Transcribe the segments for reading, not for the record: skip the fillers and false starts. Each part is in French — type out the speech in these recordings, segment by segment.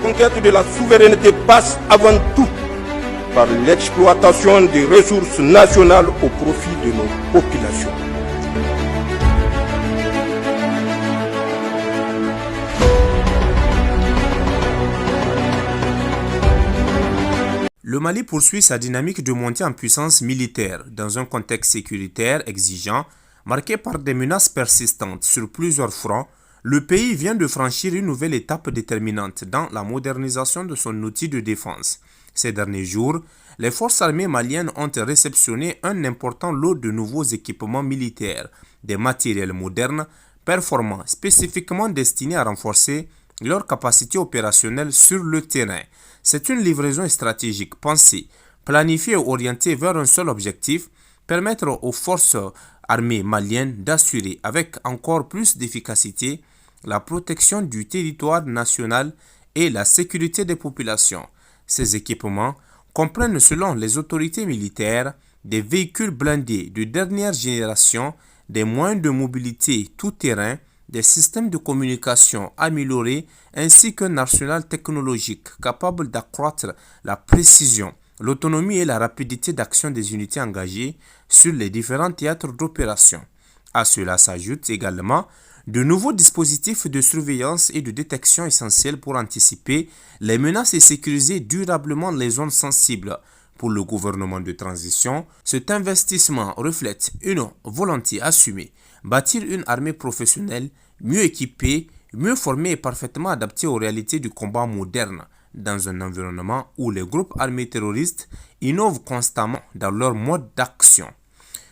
conquête de la souveraineté passe avant tout par l'exploitation des ressources nationales au profit de nos populations. Le Mali poursuit sa dynamique de montée en puissance militaire dans un contexte sécuritaire exigeant, marqué par des menaces persistantes sur plusieurs fronts. Le pays vient de franchir une nouvelle étape déterminante dans la modernisation de son outil de défense. Ces derniers jours, les forces armées maliennes ont réceptionné un important lot de nouveaux équipements militaires, des matériels modernes, performants, spécifiquement destinés à renforcer leur capacité opérationnelle sur le terrain. C'est une livraison stratégique pensée, planifiée et orientée vers un seul objectif, permettre aux forces armées maliennes d'assurer avec encore plus d'efficacité la protection du territoire national et la sécurité des populations. Ces équipements comprennent, selon les autorités militaires, des véhicules blindés de dernière génération, des moyens de mobilité tout-terrain, des systèmes de communication améliorés ainsi qu'un arsenal technologique capable d'accroître la précision, l'autonomie et la rapidité d'action des unités engagées sur les différents théâtres d'opération. À cela s'ajoutent également de nouveaux dispositifs de surveillance et de détection essentiels pour anticiper les menaces et sécuriser durablement les zones sensibles. Pour le gouvernement de transition, cet investissement reflète une volonté assumée, bâtir une armée professionnelle, mieux équipée, mieux formée et parfaitement adaptée aux réalités du combat moderne, dans un environnement où les groupes armés terroristes innovent constamment dans leur mode d'action.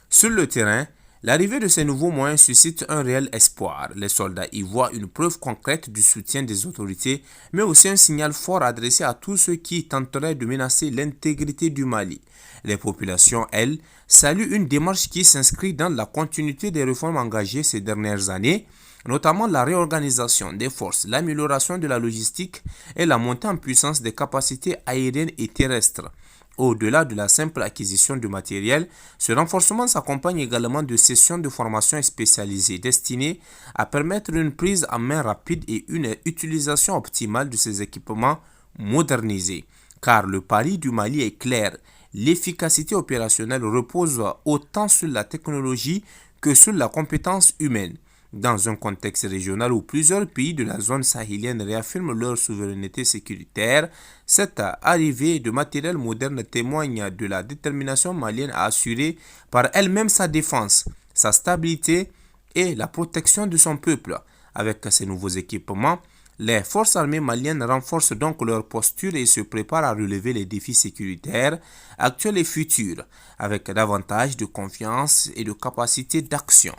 Sur le terrain, l'arrivée de ces nouveaux moyens suscite un réel espoir. Les soldats y voient une preuve concrète du soutien des autorités, mais aussi un signal fort adressé à tous ceux qui tenteraient de menacer l'intégrité du Mali. Les populations, elles, saluent une démarche qui s'inscrit dans la continuité des réformes engagées ces dernières années, notamment la réorganisation des forces, l'amélioration de la logistique et la montée en puissance des capacités aériennes et terrestres. Au-delà de la simple acquisition de matériel, ce renforcement s'accompagne également de sessions de formation spécialisées destinées à permettre une prise en main rapide et une utilisation optimale de ces équipements modernisés. Car le pari du Mali est clair, l'efficacité opérationnelle repose autant sur la technologie que sur la compétence humaine. Dans un contexte régional où plusieurs pays de la zone sahélienne réaffirment leur souveraineté sécuritaire, cette arrivée de matériel moderne témoigne de la détermination malienne à assurer par elle-même sa défense, sa stabilité et la protection de son peuple. Avec ces nouveaux équipements, les forces armées maliennes renforcent donc leur posture et se préparent à relever les défis sécuritaires actuels et futurs, avec davantage de confiance et de capacité d'action.